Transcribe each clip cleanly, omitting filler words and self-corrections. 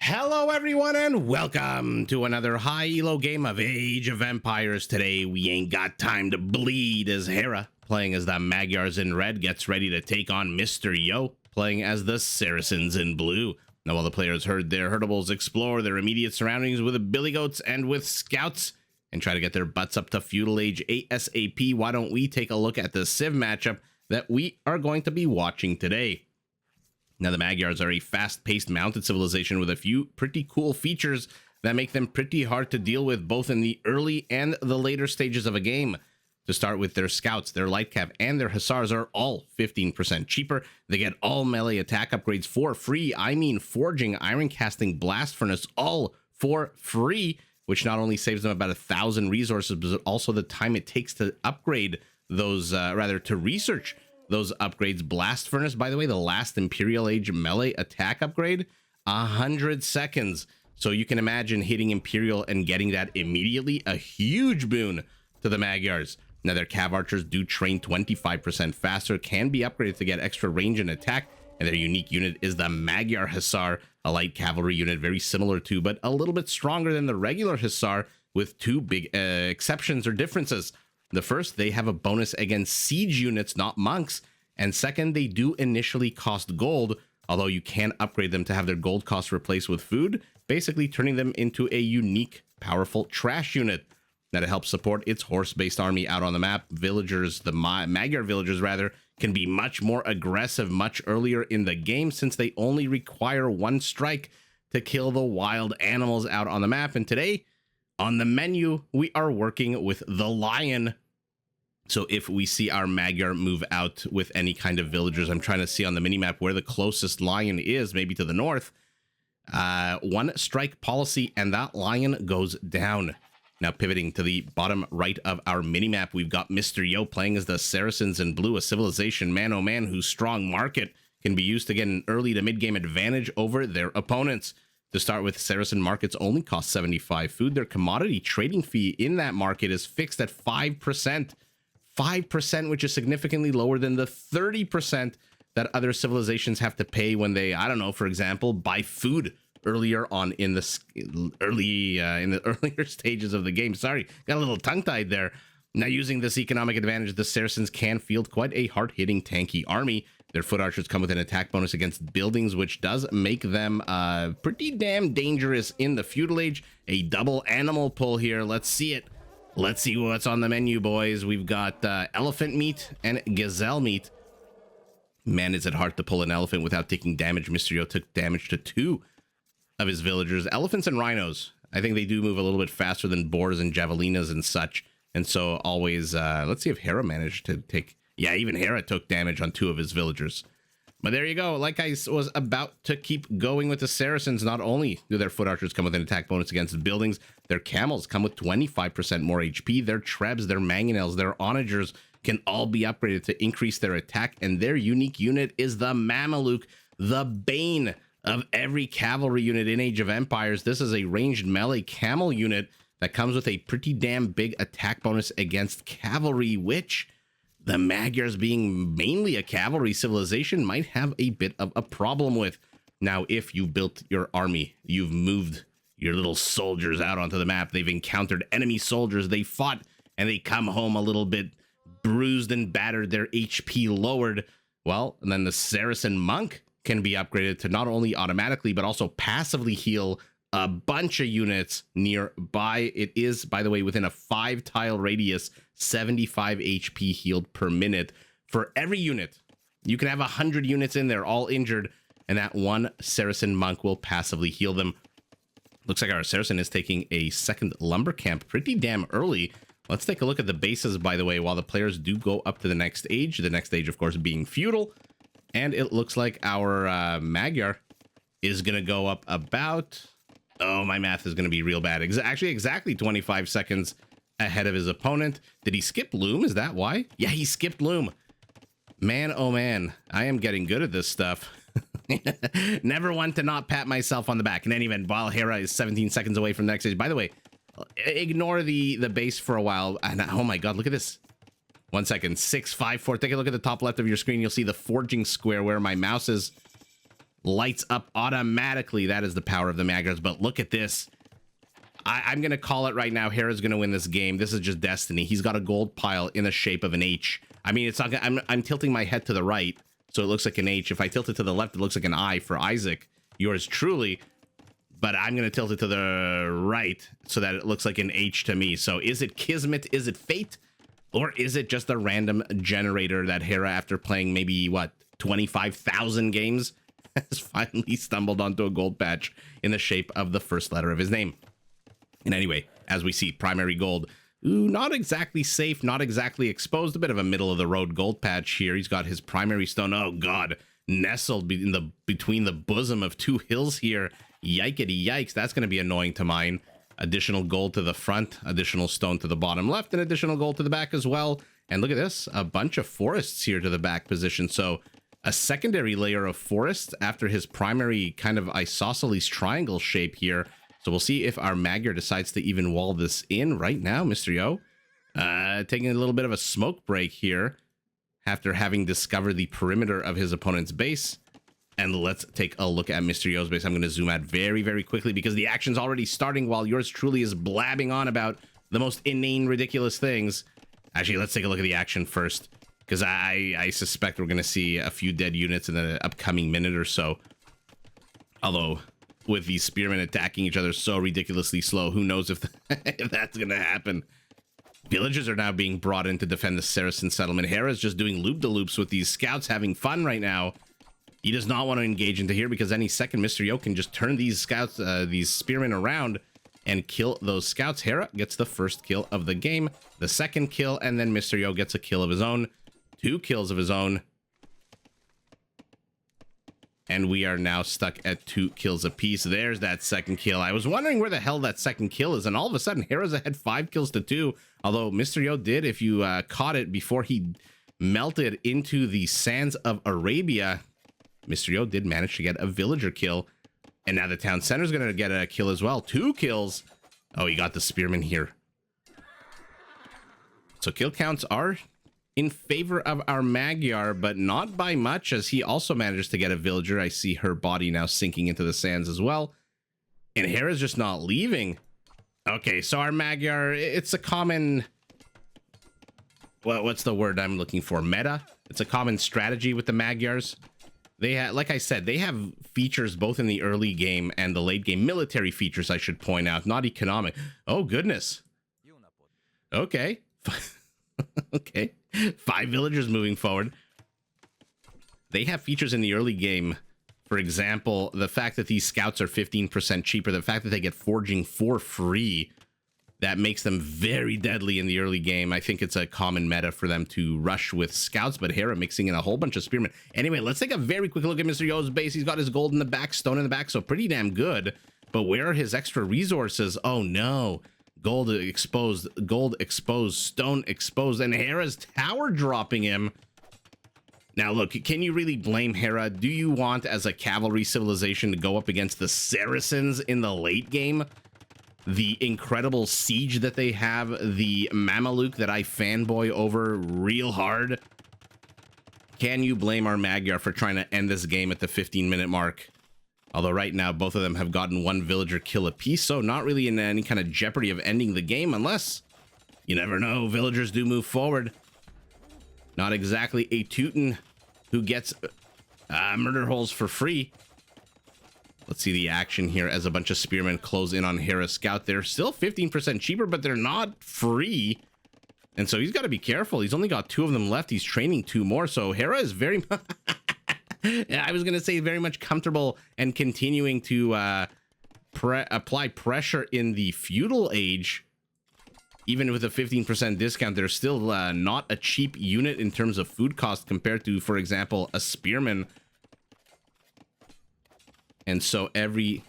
Hello everyone and welcome to another high elo game of Age of Empires. Today we ain't got time to bleed as Hera, playing as the Magyars in red, gets ready to take on Mr. Yo, playing as the Saracens in blue. Now while the players herd their herdables, explore their immediate surroundings with billy goats and with scouts, and try to get their butts up to Feudal Age ASAP, why don't we take a look at the Civ matchup that we are going to be watching today. Now, the Magyars are a fast-paced mounted civilization with a few pretty cool features that make them pretty hard to deal with both in the early and the later stages of a game. To start with, their scouts, their light cav, and their hussars are all 15% cheaper. They get all melee attack upgrades for free. I mean, forging, iron casting, blast furnace, all for free, which not only saves them about 1,000 resources, but also the time it takes to upgrade those, to research those upgrades. Blast furnace, by the way, the last Imperial Age melee attack upgrade, 100 seconds. So you can imagine hitting Imperial and getting that immediately, a huge boon to the Magyars. Now their cav archers do train 25% faster, can be upgraded to get extra range and attack, and their unique unit is the Magyar Hussar, a light cavalry unit very similar to, but a little bit stronger than the regular Hussar, with two big exceptions or differences. The first, they have a bonus against siege units, not monks. And second, they do initially cost gold, although you can upgrade them to have their gold cost replaced with food, basically turning them into a unique, powerful trash unit that helps support its horse-based army out on the map. Villagers, the Magyar villagers rather, can be much more aggressive much earlier in the game, since they only require one strike to kill the wild animals out on the map. And today, on the menu, we are working with the lion. So if we see our Magyar move out with any kind of villagers, I'm trying to see on the minimap where the closest lion is, maybe to the north. One strike policy, and that lion goes down. Now pivoting to the bottom right of our minimap, we've got Mr. Yo playing as the Saracens in blue, a civilization, man oh man, whose strong market can be used to get an early to mid-game advantage over their opponents. To start with, Saracen markets only cost 75 food. Their commodity trading fee in that market is fixed at 5%. 5%, which is significantly lower than the 30% that other civilizations have to pay when they, I don't know, for example, buy food earlier on in the earlier stages of the game. Sorry, got a little tongue-tied there. Now, using this economic advantage, the Saracens can field quite a hard-hitting tanky army. Their foot archers come with an attack bonus against buildings, which does make them pretty damn dangerous in the Feudal Age. A double animal pull here. Let's see it. Let's see what's on the menu, boys. We've got elephant meat and gazelle meat. Man, is it hard to pull an elephant without taking damage. Mr. Yo took damage to 2 of his villagers. Elephants and rhinos, I think they do move a little bit faster than boars and javelinas and such. And so always, let's see if Hera managed to take... Yeah, even Hera took damage on 2 of his villagers. But there you go. Like I was about to keep going with the Saracens, not only do their foot archers come with an attack bonus against buildings, their camels come with 25% more HP. Their trebs, their mangonels, their onagers can all be upgraded to increase their attack. And their unique unit is the Mameluke, the bane of every cavalry unit in Age of Empires. This is a ranged melee camel unit that comes with a pretty damn big attack bonus against cavalry, which... the Magyars, being mainly a cavalry civilization, might have a bit of a problem with. Now, if you built your army, you've moved your little soldiers out onto the map, they've encountered enemy soldiers, they fought, and they come home a little bit bruised and battered, their HP lowered, well, and then the Saracen monk can be upgraded to not only automatically, but also passively heal a bunch of units nearby. It is, by the way, within a 5-tile radius, 75 HP healed per minute for every unit. You can have 100 units in there, all injured, and that one Saracen monk will passively heal them. Looks like our Saracen is taking a second lumber camp pretty damn early. Let's take a look at the bases, by the way, while the players do go up to the next stage. The next stage, of course, being feudal. And it looks like our Magyar is going to go up about... oh, my math is going to be real bad. Actually, exactly 25 seconds ahead of his opponent. Did he skip Loom? Is that why? Yeah, he skipped Loom. Man, oh man, I am getting good at this stuff. Never one to not pat myself on the back. In any event, while Hera is 17 seconds away from the next stage. By the way, ignore the base for a while. And oh my god, look at this. 1 second. 6, 5, 4. Take a look at the top left of your screen. You'll see the forging square where my mouse is. lights up automatically. That is the power of the Magyars. But look at this. I'm going to call it right now. Hera's going to win this game. This is just destiny. He's got a gold pile in the shape of an H. I mean, it's not. I'm tilting my head to the right, so it looks like an H. If I tilt it to the left, it looks like an I for Isaac, yours truly. But I'm going to tilt it to the right so that it looks like an H to me. So is it Kismet? Is it fate? Or is it just a random generator that Hera, after playing maybe, what, 25,000 games, has finally stumbled onto a gold patch in the shape of the first letter of his name? And anyway, as we see, primary gold. Ooh, not exactly safe, not exactly exposed. A bit of a middle-of-the-road gold patch here. He's got his primary stone. Oh, God. Nestled between the bosom of two hills here. Yikety yikes. That's going to be annoying to mine. Additional gold to the front, additional stone to the bottom left, and additional gold to the back as well. And look at this, a bunch of forests here to the back position. So a secondary layer of forests after his primary kind of isosceles triangle shape here. So we'll see if our Magyar decides to even wall this in right now. Mr. Yo taking a little bit of a smoke break here after having discovered the perimeter of his opponent's base. And let's take a look at Mr. Yo's base. I'm going to zoom out very, very quickly because the action's already starting while yours truly is blabbing on about the most inane, ridiculous things. Actually, let's take a look at the action first, because I suspect we're going to see a few dead units in the upcoming minute or so. Although, with these spearmen attacking each other so ridiculously slow, who knows if that's going to happen. Villagers are now being brought in to defend the Saracen settlement. Hera's just doing loop-de-loops with these scouts, having fun right now. He does not want to engage into here because any second Mr. Yo can just turn these scouts, these spearmen around and kill those scouts. Hera gets the first kill of the game, the second kill, and then Mr. Yo gets a kill of his own, 2 kills of his own. And we are now stuck at 2 kills apiece. There's that second kill. I was wondering where the hell that second kill is, and all of a sudden Hera's ahead 5 kills to 2. Although Mr. Yo did, if you caught it before he melted into the sands of Arabia, Mr. Yo did manage to get a villager kill, and now the town center is going to get a kill as well. 2 kills. Oh, he got the spearman here. So kill counts are in favor of our Magyar, but not by much, as he also manages to get a villager. I see her body now sinking into the sands as well. And Hera's just not leaving. Okay, so our Magyar, it's a common... Well, what's the word I'm looking for? Meta? It's a common strategy with the Magyars. They have, like I said, they have features both in the early game and the late game. Military features, I should point out, not economic. Oh, goodness. Okay. Okay. 5 villagers moving forward. They have features in the early game. For example, the fact that these scouts are 15% cheaper, the fact that they get forging for free, that makes them very deadly in the early game. I think it's a common meta for them to rush with scouts, but Hera mixing in a whole bunch of spearmen. Anyway, let's take a very quick look at Mr. Yo's base. He's got his gold in the back, stone in the back, so pretty damn good. But where are his extra resources? Oh no. Gold exposed, stone exposed, and Hera's tower dropping him. Now look, can you really blame Hera? Do you want, as a cavalry civilization, to go up against the Saracens in the late game? The incredible siege that they have, the Mameluke that I fanboy over real hard. Can you blame our Magyar for trying to end this game at the 15-minute mark? Although right now, both of them have gotten 1 villager kill apiece, so not really in any kind of jeopardy of ending the game, unless, you never know, villagers do move forward. Not exactly a Teuton who gets murder holes for free. Let's see the action here as a bunch of spearmen close in on Hera's scout. They're still 15% cheaper, but they're not free. And so he's got to be careful. He's only got 2 of them left. He's training 2 more. So Hera is very... I was going to say very much comfortable and continuing to apply pressure in the Feudal Age. Even with a 15% discount, they're still not a cheap unit in terms of food cost compared to, for example, a spearman. And so every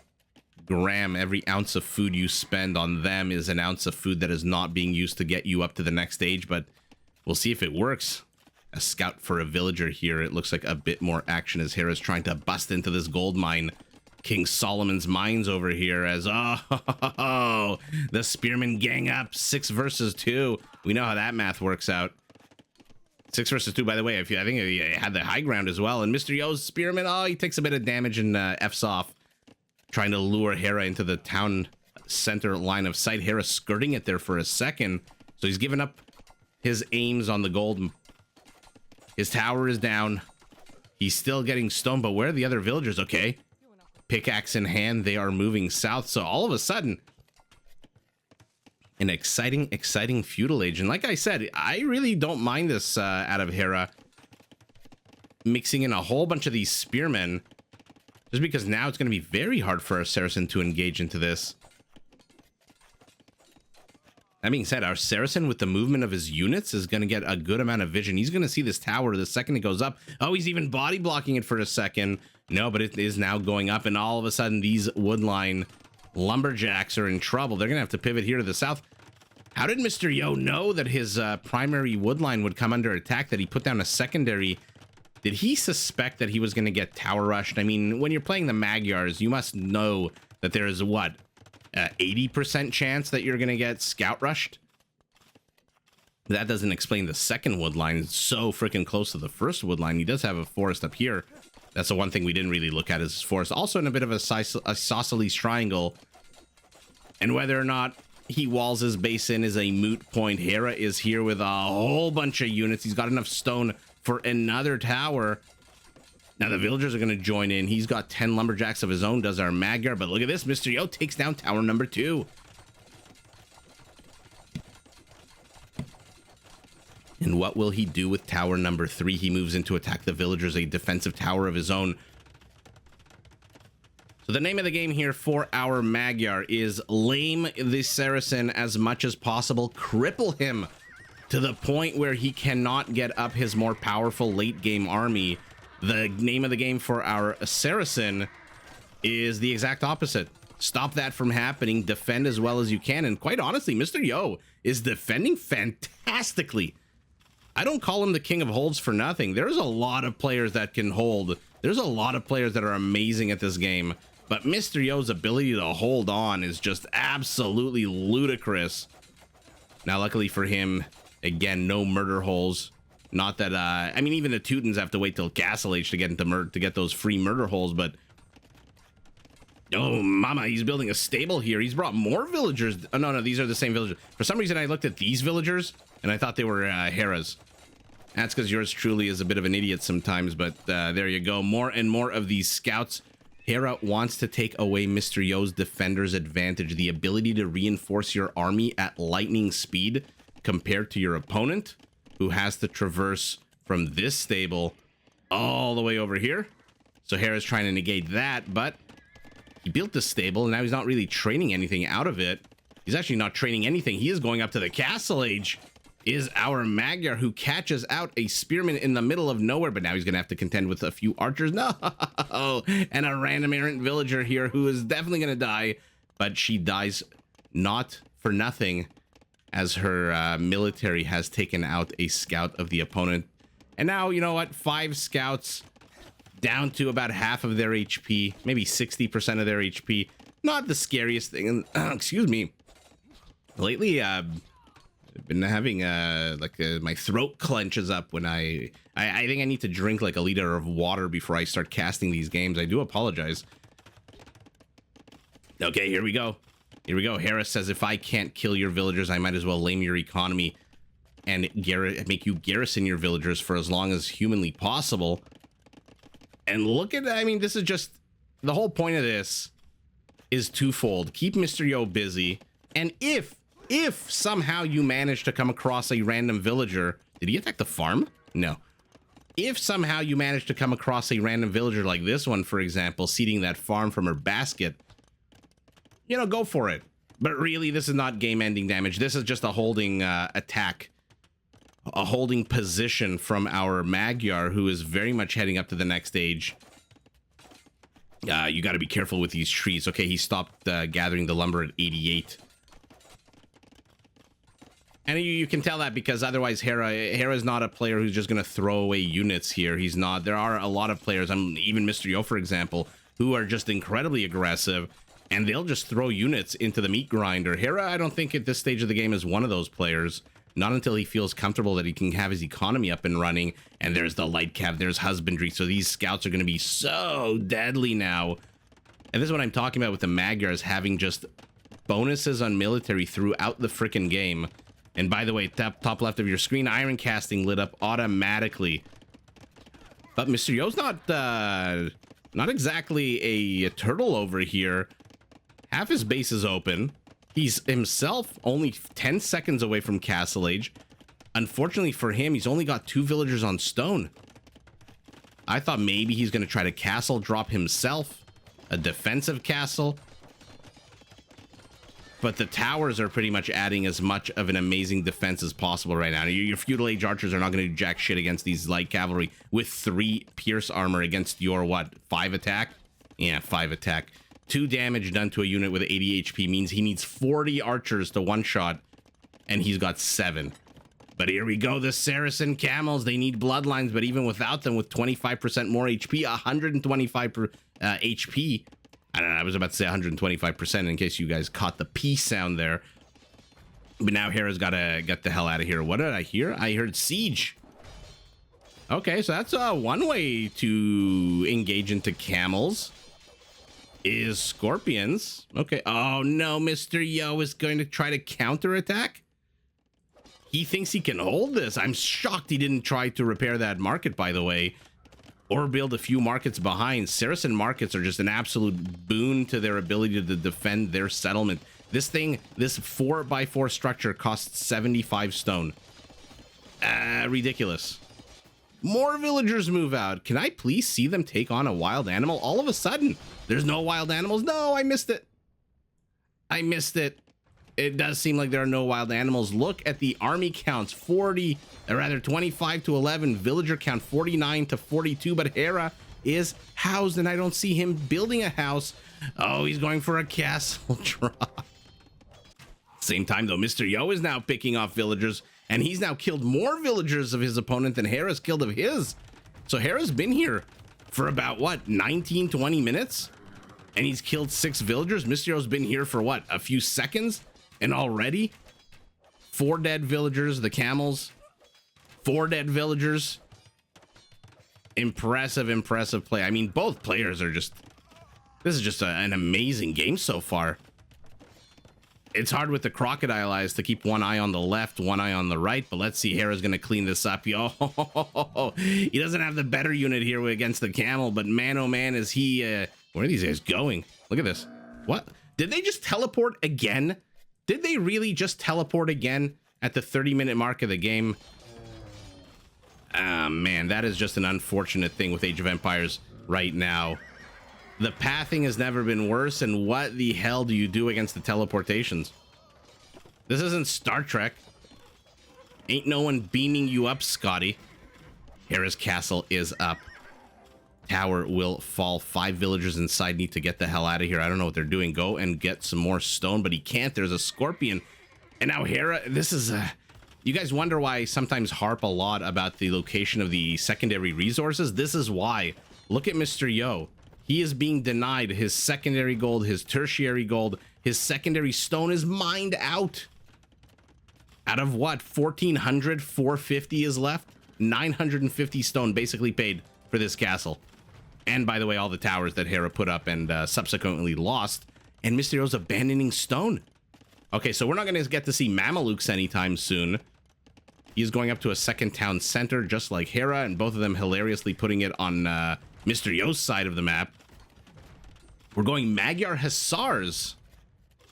gram, every ounce of food you spend on them is an ounce of food that is not being used to get you up to the next stage, but we'll see if it works. A scout for a villager here. It looks like a bit more action as Hera's trying to bust into this gold mine. King Solomon's mines over here as, the spearmen gang up 6 versus 2. We know how that math works out. 6 versus 2, by the way. I think he had the high ground as well. And Mr. Yo's Spearman, oh, he takes a bit of damage and F's off, trying to lure Hera into the town center line of sight. Hera skirting it there for a second. So he's given up his aims on the gold. His tower is down. He's still getting stoned, but where are the other villagers? Okay. Pickaxe in hand, they are moving south. So all of a sudden, an exciting feudal age. And like I said, I really don't mind this out of Hera. Mixing in a whole bunch of these spearmen. Just because now it's going to be very hard for our Saracen to engage into this. That being said, our Saracen with the movement of his units is going to get a good amount of vision. He's going to see this tower the second it goes up. Oh, he's even body blocking it for a second. No, but it is now going up. And all of a sudden, these woodline lumberjacks are in trouble. They're going to have to pivot here to the south. How did Mr. Yo know that his primary woodline would come under attack, that he put down a secondary? Did he suspect that he was going to get tower rushed? I mean, when you're playing the Magyars, you must know that there is, what, 80% chance that you're going to get scout rushed? That doesn't explain the second woodline. It's so freaking close to the first woodline. He does have a forest up here. That's the one thing we didn't really look at, is his forest. Also in a bit of a isosceles triangle. And whether or not he walls his base in is a moot point. Hera is here with a whole bunch of units. He's got enough stone for another tower. Now the villagers are going to join in. He's got 10 lumberjacks of his own, does our Magyar. But look at this. Mr. Yo takes down tower number 2. And what will he do with tower number 3? He moves in to attack the villagers, a defensive tower of his own. So the name of the game here for our Magyar is lame the Saracen as much as possible. Cripple him to the point where he cannot get up his more powerful late game army. The name of the game for our Saracen is the exact opposite. Stop that from happening. Defend as well as you can. And quite honestly, Mr. Yo is defending fantastically. I don't call him the king of holds for nothing. There's a lot of players that can hold. There's a lot of players that are amazing at this game. But Mr. Yo's ability to hold on is just absolutely ludicrous. Now, luckily for him, again, no murder holes. Not that, I mean, even the Teutons have to wait till Castle Age to get into to get those free murder holes, but... Oh, mama, he's building a stable here. He's brought more villagers. Oh, no, these are the same villagers. For some reason, I looked at these villagers, and I thought they were Hera's. That's because yours truly is a bit of an idiot sometimes, but there you go. More and more of these scouts. Hera wants to take away Mr. Yo's defender's advantage, the ability to reinforce your army at lightning speed compared to your opponent, who has to traverse from this stable all the way over here. So Hera's trying to negate that, but he built the stable, and now he's not really training anything out of it. He's actually not training anything. He is going up to the Castle Age. Is our Magyar, who catches out a spearman in the middle of nowhere, but now he's gonna have to contend with a few archers. No, and a random errant villager here who is definitely gonna die, but she dies not for nothing, as her military has taken out a scout of the opponent. And now, you know what, 5 scouts down to about half of their HP, maybe 60% of their HP. Not the scariest thing. Excuse me. Lately, I've been having my throat clenches up when I think I need to drink like a liter of water before I start casting these games. I do apologize. Okay, here we go. Here we go. Hera says, if I can't kill your villagers, I might as well lame your economy and make you garrison your villagers for as long as humanly possible. And look at, I mean, this is just, the whole point of this is twofold. Keep Mr. Yo busy. And if somehow you manage to come across a random villager, did he attack the farm? No. If somehow you manage to come across a random villager like this one, for example, seeding that farm from her basket, you know, go for it. But really, this is not game-ending damage. This is just a holding attack, a holding position from our Magyar, who is very much heading up to the next stage. You got to be careful with these trees. Okay, he stopped gathering the lumber at 88. And you can tell that because otherwise Hera's not a player who's just going to throw away units here. He's not. There are a lot of players, even Mr. Yo, for example, who are just incredibly aggressive, and they'll just throw units into the meat grinder. Hera, I don't think at this stage of the game is one of those players. Not until he feels comfortable that he can have his economy up and running. And there's the light cav, there's husbandry. So these scouts are going to be so deadly now. And this is what I'm talking about with the Magyars having just bonuses on military throughout the frickin' game. And by the way, top left of your screen, iron casting lit up automatically. But Mr. Yo's not exactly a turtle over here. Half his base is open. He's himself only 10 seconds away from Castle Age. Unfortunately for him, he's only got 2 villagers on stone. I thought maybe he's going to try to castle drop himself. A defensive castle. But the towers are pretty much adding as much of an amazing defense as possible right now. Your Feudal Age archers are not going to do jack shit against these light cavalry with 3 pierce armor against your, what, 5 attack? Yeah, 5 attack. 2 damage done to a unit with 80 HP means he needs 40 archers to one-shot, and he's got 7. But here we go, the Saracen camels. They need bloodlines, but even without them, with 25% more HP, 125 HP. I don't know, I was about to say 125% in case you guys caught the P sound there. But now Hera's got to get the hell out of here. What did I hear? I heard siege. Okay, so that's one way to engage into camels. Is scorpions. Okay. Oh no, Mr. Yo is going to try to counterattack. He thinks he can hold this. I'm shocked he didn't try to repair that market, by the way, or build a few markets behind. Saracen markets are just an absolute boon to their ability to defend their settlement. This thing, this 4x4 structure costs 75 stone. Ridiculous. More villagers move out. Can I please see them take on a wild animal? All of a sudden, there's no wild animals. No, I missed it. I missed it. It does seem like there are no wild animals. Look at the army counts. 25 to 11. Villager count 49 to 42. But Hera is housed, and I don't see him building a house. Oh, he's going for a castle drop. Same time, though, Mr. Yo is now picking off villagers. And he's now killed more villagers of his opponent than Hera's killed of his. So Hera's been here for about, what, 19, 20 minutes? And he's killed 6 villagers. Mr. Yo's been here for, what, a few seconds? And already 4 dead villagers, the camels. 4 dead villagers. Impressive, impressive play. I mean, both players are just... This is just an amazing game so far. It's hard with the crocodile eyes to keep one eye on the left, one eye on the right, but let's see. Hera's going to clean this up. Yo, he doesn't have the better unit here against the camel, but man, oh man, is he... where are these guys going? Look at this. What? Did they just teleport again? Did they really just teleport again at the 30-minute mark of the game? Ah, man, that is just an unfortunate thing with Age of Empires right now. The pathing has never been worse, and what the hell do you do against the teleportations? This isn't Star Trek. Ain't no one beaming you up, Scotty. Hera's castle is up. Tower will fall. 5 villagers inside need to get the hell out of here. I don't know what they're doing. Go and get some more stone, but he can't. There's a scorpion. And now Hera, this is... you guys wonder why I sometimes harp a lot about the location of the secondary resources? This is why. Look at Mr. Yo. He is being denied his secondary gold, his tertiary gold. His secondary stone is mined out. Out of what? 1,400, 450 is left? 950 stone basically paid for this castle. And by the way, all the towers that Hera put up and subsequently lost. And Mr. Yo's abandoning stone. Okay, so we're not going to get to see Mamelukes anytime soon. He's going up to a second town center, just like Hera, and both of them hilariously putting it on Mr. Yo's side of the map. We're going Magyar Hussars.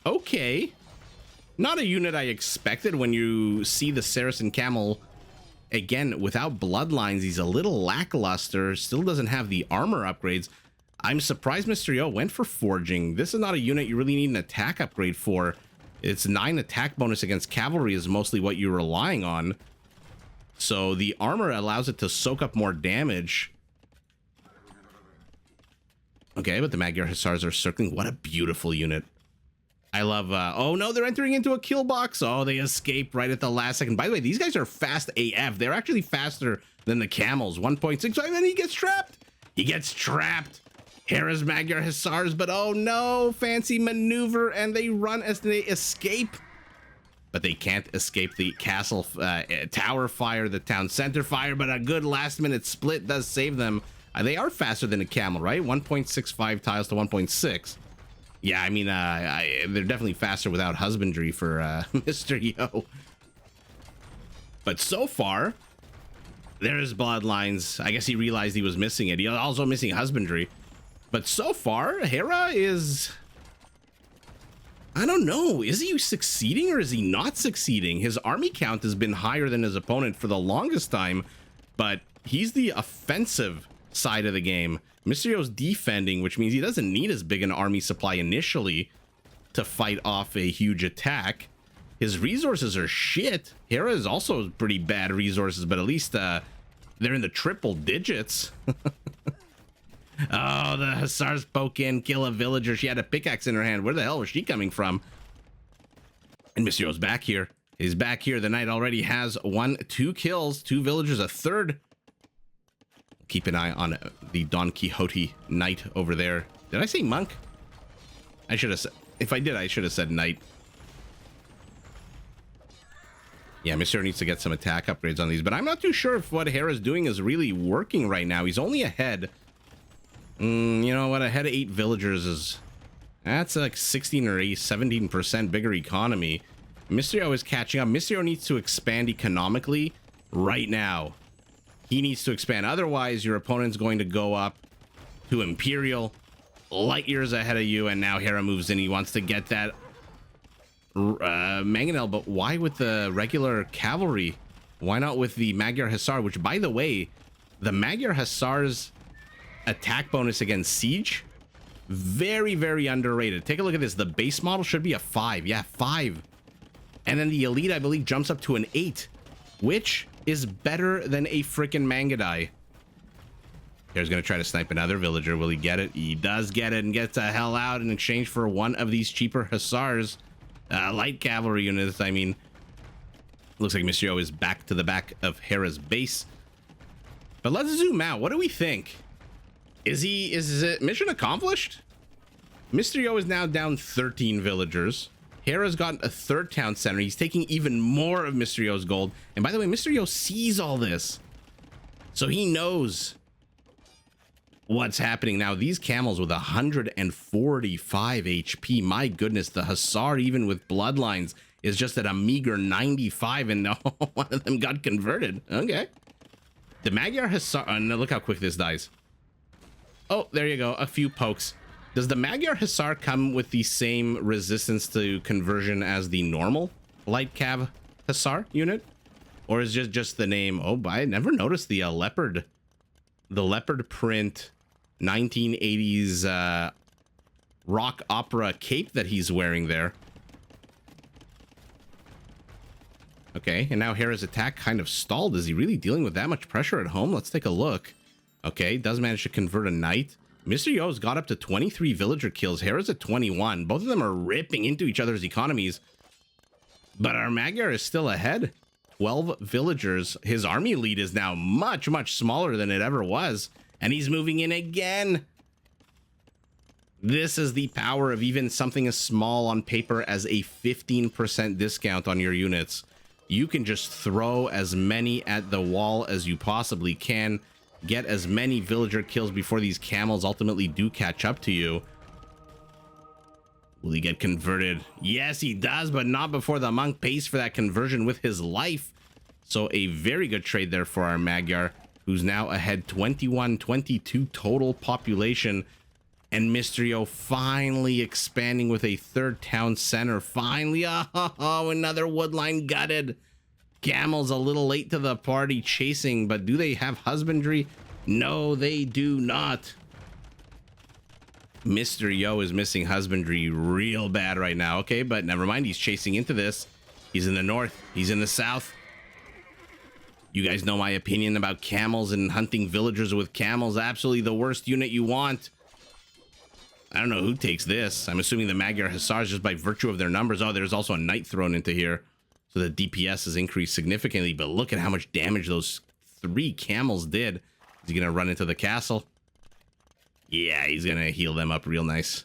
Okay. Not a unit I expected. When you see the Saracen camel, again, without bloodlines, he's a little lackluster. Still doesn't have the armor upgrades. I'm surprised Mr. Yo went for forging. This is not a unit you really need an attack upgrade for. It's 9 attack bonus against cavalry is mostly what you're relying on. So the armor allows it to soak up more damage. Okay, but the Magyar Hussars are circling. What a beautiful unit. I love... oh, no, they're entering into a kill box. Oh, they escaped right at the last second. By the way, these guys are fast AF. They're actually faster than the camels. 1.65, and then he gets trapped. He gets trapped. Hera's Magyar Hussars, but oh, no. Fancy maneuver, and they run as they escape. but they can't escape the castle tower fire, the town center fire, but a good last-minute split does save them. They are faster than a camel, right? 1.65 tiles to 1.6. Yeah, I mean, they're definitely faster without husbandry for Mr. Yo. But so far, there's bloodlines. I guess he realized he was missing it. He was also missing husbandry. But so far, Hera is... I don't know. Is he succeeding or is he not succeeding? His army count has been higher than his opponent for the longest time, but he's the offensive side of the game. Mysterio's defending, which means he doesn't need as big an army supply initially to fight off a huge attack. His resources are shit. Hera is also pretty bad resources, but at least they're in the triple digits. Oh, the Hussars poke in, kill a villager. She had a pickaxe in her hand. Where the hell was she coming from? And Mysterio's back here. He's back here. The knight already has 2 kills, 2 villagers, a third. Keep an eye on the Don Quixote knight over there. Did I say monk? I should have said... If I did, I should have said knight. Yeah, Mysterio needs to get some attack upgrades on these, but I'm not too sure if what Hera's doing is really working right now. He's only ahead... you know what? Ahead of 8 villagers is... That's like 16 or 17% bigger economy. Mysterio is catching up. Mysterio needs to expand economically right now. He needs to expand. Otherwise, your opponent's going to go up to Imperial, light years ahead of you, and now Hera moves in. He wants to get that Mangonel, but why with the regular cavalry? Why not with the Magyar Hussar? Which, by the way, the Magyar Hussar's attack bonus against siege, very, very underrated. Take a look at this. The base model should be a 5. Yeah, 5. And then the elite, I believe, jumps up to an 8, which is better than a freaking Mangadai. Here's gonna try to snipe another villager. Will he get it? He does get it and gets the hell out in exchange for one of these cheaper Hussars. Light cavalry units, I mean. Looks like Mysterio is back to the back of Hera's base. But let's zoom out. What do we think? Is it mission accomplished? Mysterio is now down 13 villagers. Hera's got a third town center. He's taking even more of Mysterio's gold. And by the way, Mysterio sees all this. So he knows what's happening now. These camels with 145 HP. My goodness, the Hussar, even with bloodlines, is just at a meager 95. And one of them got converted. Okay. The Magyar Hussar... look how quick this dies. Oh, there you go. A few pokes. Does the Magyar Hussar come with the same resistance to conversion as the normal light cav Hussar unit? Or is it just the name? Oh, I never noticed the leopard print 1980s rock opera cape that he's wearing there. Okay, and now Hera's attack kind of stalled. Is he really dealing with that much pressure at home? Let's take a look. Okay, does manage to convert a knight. Mr. Yo's got up to 23 villager kills. Hera's at 21. Both of them are ripping into each other's economies. But our Magyar is still ahead. 12 villagers. His army lead is now much, much smaller than it ever was. And he's moving in again. This is the power of even something as small on paper as a 15% discount on your units. You can just throw as many at the wall as you possibly can. Get as many villager kills before these camels ultimately do catch up to you. Will he get converted? Yes, he does, but not before the monk pays for that conversion with his life. So a very good trade there for our Magyar, who's now ahead 21, 22 total population. And Mysterio finally expanding with a third town center. Finally, oh, another woodline gutted. Camels a little late to the party chasing, but do they have husbandry? No, they do not. Mr. Yo is missing husbandry real bad right now. Okay, but never mind. He's chasing into this. He's in the north. He's in the south. You guys know my opinion about camels and hunting villagers with camels. Absolutely the worst unit you want. I don't know who takes this. I'm assuming the Magyar Hussars just by virtue of their numbers. Oh, there's also a knight thrown into here. So the DPS has increased significantly, but look at how much damage those 3 camels did. Is he going to run into the castle? Yeah, he's going to heal them up real nice.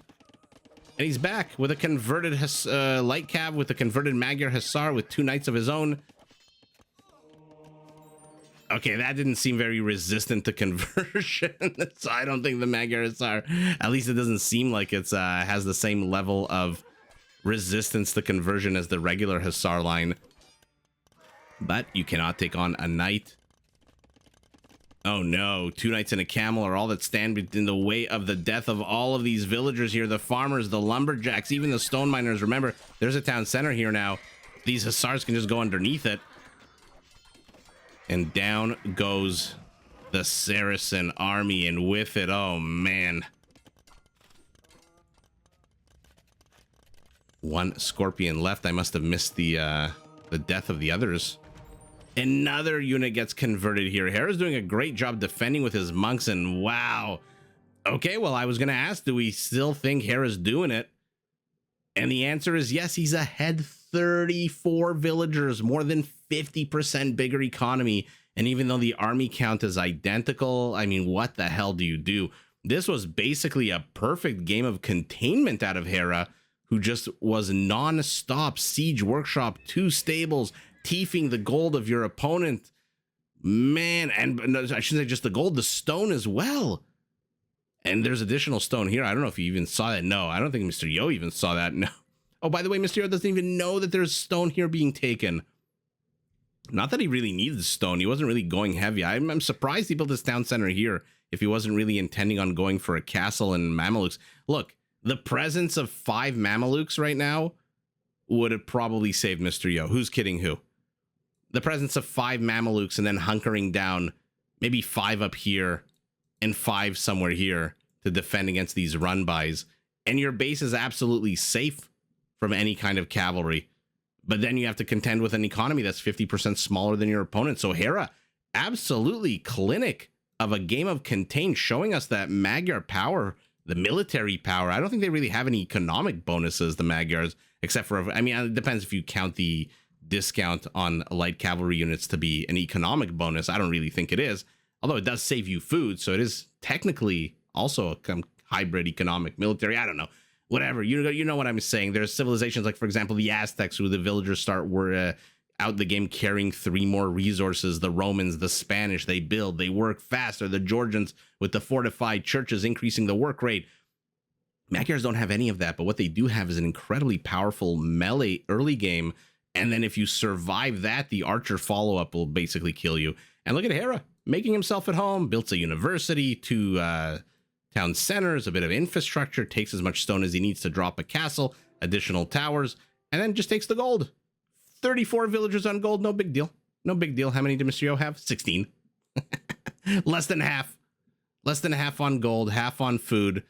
And he's back with a converted light cav, with a converted Magyar Hussar, with 2 knights of his own. Okay, that didn't seem very resistant to conversion. So I don't think the Magyar Hussar, at least it doesn't seem like it's has the same level of resistance to conversion as the regular Hussar line. But you cannot take on a knight. Oh no, 2 knights and a camel are all that stand in the way of the death of all of these villagers here. The farmers, the lumberjacks, even the stone miners. Remember, there's a town center here now. These Hussars can just go underneath it. And down goes the Saracen army, and with it, oh man. 1 scorpion left. I must have missed the death of the others. Another unit gets converted here. Hera's doing a great job defending with his monks, and wow. Okay, well, I was going to ask, do we still think Hera's doing it? And the answer is yes, he's ahead 34 villagers, more than 50% bigger economy. And even though the army count is identical, I mean, what the hell do you do? This was basically a perfect game of containment out of Hera, who just was non-stop siege workshop, 2 stables, tiefing the gold of your opponent. Man, and I shouldn't say just the gold, the stone as well. And there's additional stone here. I don't know if you even saw that. No, I don't think Mr. Yo even saw that. No. Oh, by the way, Mr. Yo doesn't even know that there's stone here being taken. Not that he really needed stone. He wasn't really going heavy. I'm surprised he built this town center here if he wasn't really intending on going for a castle and Mamelukes. Look, the presence of 5 Mamelukes right now would have probably saved Mr. Yo. Who's kidding who? The presence of 5 Mamelukes and then hunkering down, maybe 5 up here and 5 somewhere here to defend against these run-bys. And your base is absolutely safe from any kind of cavalry. But then you have to contend with an economy that's 50% smaller than your opponent. So Hera, absolutely clinic of a game of contain, showing us that Magyar power, the military power, I don't think they really have any economic bonuses, the Magyars, except for, I mean, it depends if you count the discount on light cavalry units to be an economic bonus. I don't really think it is, although it does save you food. So it is technically also a hybrid economic military. I don't know. Whatever, you know what I'm saying. There's civilizations like, for example, the Aztecs, who the villagers were out the game carrying 3 more resources. The Romans, the Spanish, they build, they work faster. The Georgians with the fortified churches increasing the work rate. Magyars don't have any of that, but what they do have is an incredibly powerful melee early game. And then if you survive that, the archer follow-up will basically kill you. And look at Hera, making himself at home, built a university, 2 town centers, a bit of infrastructure, takes as much stone as he needs to drop a castle, additional towers, and then just takes the gold. 34 villagers on gold, no big deal. No big deal. How many did Mr. Yo have? 16. Less than half. Less than half on gold, half on food.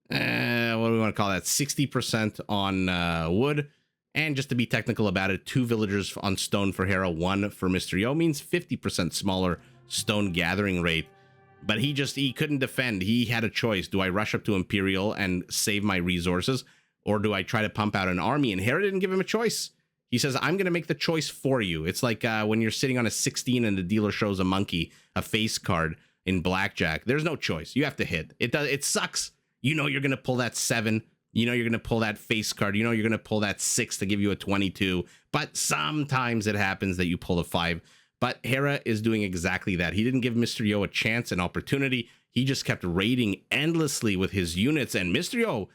What do we want to call that? 60% on wood. And just to be technical about it, 2 villagers on stone for Hera, 1 for Mr. Yo, means 50% smaller stone gathering rate. But he couldn't defend. He had a choice. Do I rush up to Imperial and save my resources? Or do I try to pump out an army? And Hera didn't give him a choice. He says, I'm going to make the choice for you. It's like when you're sitting on a 16 and the dealer shows a monkey, a face card in blackjack. There's no choice. You have to hit. It sucks. You know you're going to pull that 7. You know you're going to pull that face card. You know you're going to pull that 6 to give you a 22. But sometimes it happens that you pull a 5. But Hera is doing exactly that. He didn't give Mr. Yo a chance, an opportunity. He just kept raiding endlessly with his units. And Mr. Yo,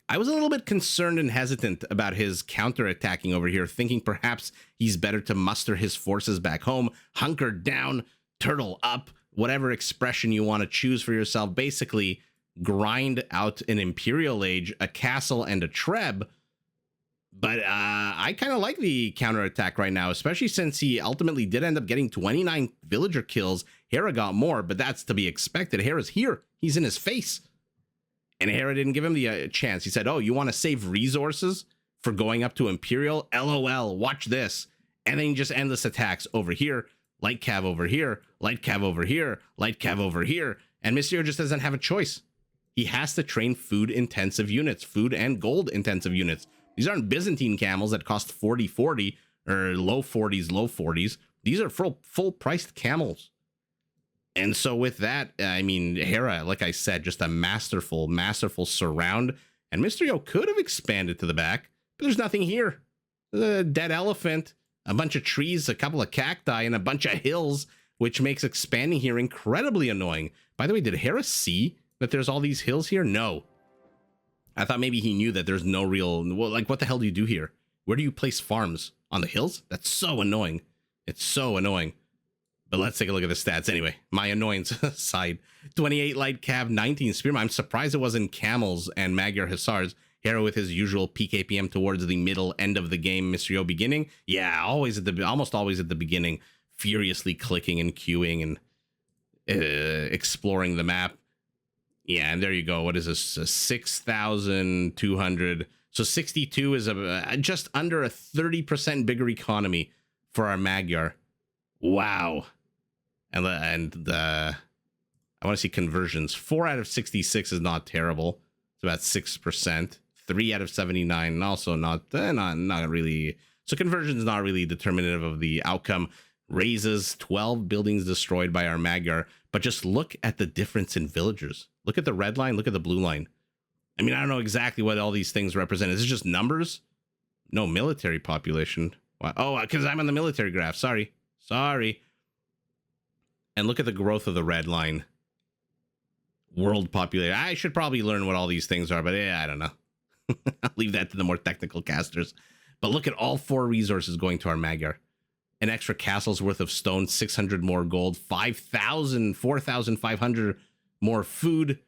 I was a little bit concerned and hesitant about his counterattacking over here, thinking perhaps he's better to muster his forces back home, hunker down, turtle up, whatever expression you want to choose for yourself. Basically, grind out an Imperial Age, a castle, and a treb. But I kind of like the counterattack right now, especially since he ultimately did end up getting 29 villager kills. Hera got more, but that's to be expected. Hera's here. He's in his face. And Hera didn't give him the chance. He said, oh, you want to save resources for going up to Imperial? LOL, watch this. And then just endless attacks over here, light cav over here, light cav over here, light cav over here. And Mr. just doesn't have a choice. He has to train food-intensive units, food and gold-intensive units. These aren't Byzantine camels that cost 40 or low 40s. These are full-priced camels. And so with that, I mean, Hera, like I said, just a masterful surround. And Mysterio could have expanded to the back, but there's nothing here. A dead elephant, a bunch of trees, a couple of cacti, and a bunch of hills, which makes expanding here incredibly annoying. By the way, did Hera see that there's all these hills here? No. I thought maybe he knew that there's no real... Well, like, what the hell do you do here? Where do you place farms? On the hills? That's so annoying. It's so annoying. But let's take a look at the stats anyway. My annoyance aside. 28 light cav, 19 spearmen. I'm surprised it wasn't camels and Magyar hussars. Hera with his usual PKPM towards the middle end of the game. Mysterio beginning. Yeah, almost always at the beginning. Furiously clicking and queuing and exploring the map. Yeah, and there you go. What is this? 6,200. So 62 is just under a 30% bigger economy for our Magyar. Wow. And I want to see conversions. 4 out of 66 is not terrible. It's about 6%. 3 out of 79, also not really. So conversion is not really determinative of the outcome. Raises 12 buildings destroyed by our Magyar. But just look at the difference in villagers. Look at the red line. Look at the blue line. I mean, I don't know exactly what all these things represent. Is it just numbers? No military population. Wow. Oh, because I'm on the military graph. Sorry. And look at the growth of the red line. World population. I should probably learn what all these things are, but yeah, I don't know. I'll leave that to the more technical casters. But look at all 4 resources going to our Magyar. An extra castle's worth of stone, 600 more gold, 4,500 more food,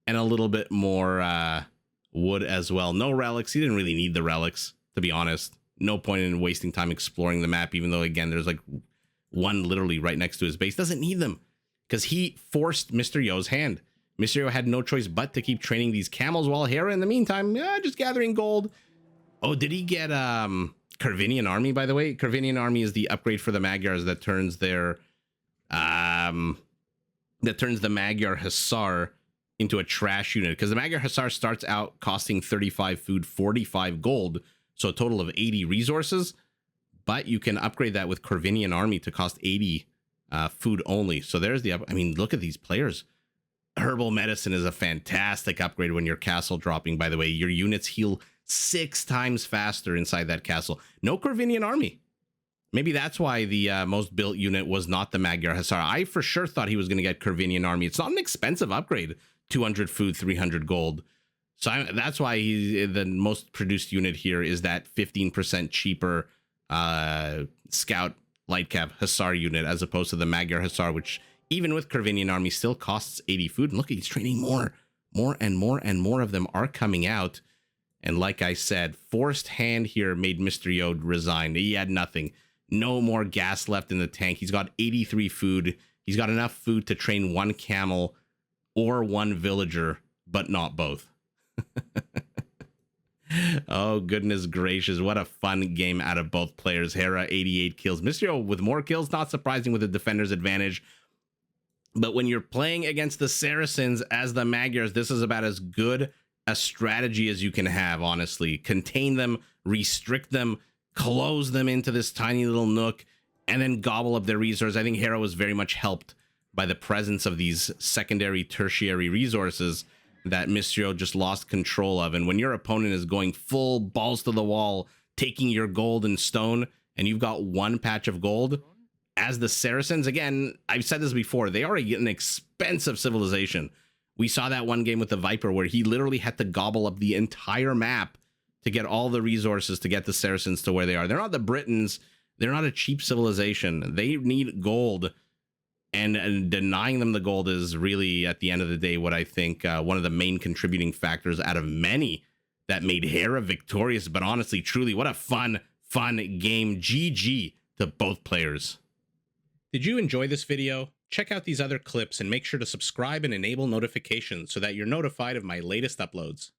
and a little bit more wood as well. No relics. He didn't really need the relics, to be honest. No point in wasting time exploring the map, even though, again, there's like one literally right next to his base. Doesn't need them because he forced Mysterio's hand. Mysterio had no choice but to keep training these camels while Hera, in the meantime, just gathering gold. Oh, did he get Carvinian Army, by the way? Carvinian Army is the upgrade for the Magyars that turns their the Magyar Hussar into a trash unit, because the Magyar Hussar starts out costing 35 food, 45 gold, so a total of 80 resources, but you can upgrade that with Corvinian Army to cost 80 food only. So there's the I mean, look at these players. Herbal medicine is a fantastic upgrade when you're castle dropping, by the way. Your units heal 6 times faster inside that castle. No Corvinian Army. Maybe that's why the most built unit was not the Magyar Hussar. I for sure thought he was going to get Corvinian Army. It's not an expensive upgrade. 200 food, 300 gold. So that's why the most produced unit here is that 15% cheaper Scout Light Cav Hussar unit as opposed to the Magyar Hussar, which even with Corvinian Army still costs 80 food. And look, he's training more and more of them are coming out. And like I said, forced hand here made Mysterio resign. He had nothing. No more gas left in the tank. He's got 83 food. He's got enough food to train 1 camel or 1 villager, but not both. Oh, goodness gracious. What a fun game out of both players. Hera, 88 kills. Mysterio with more kills, not surprising with the defender's advantage. But when you're playing against the Saracens as the Magyars, this is about as good a strategy as you can have, honestly. Contain them, restrict them, close them into this tiny little nook, and then gobble up their resources. I think Hera was very much helped by the presence of these secondary, tertiary resources that Mysterio just lost control of. And when your opponent is going full balls to the wall, taking your gold and stone, and you've got 1 patch of gold, as the Saracens, again, I've said this before, they are an expensive civilization. We saw that one game with the Viper where he literally had to gobble up the entire map to get all the resources to get the Saracens to where they are. They're not the Britons. They're not a cheap civilization. They need gold. And denying them the gold is really, at the end of the day, what I think one of the main contributing factors out of many that made Hera victorious. But honestly, truly, what a fun game. GG to both players. Did you enjoy this video? Check out these other clips and make sure to subscribe and enable notifications so that you're notified of my latest uploads.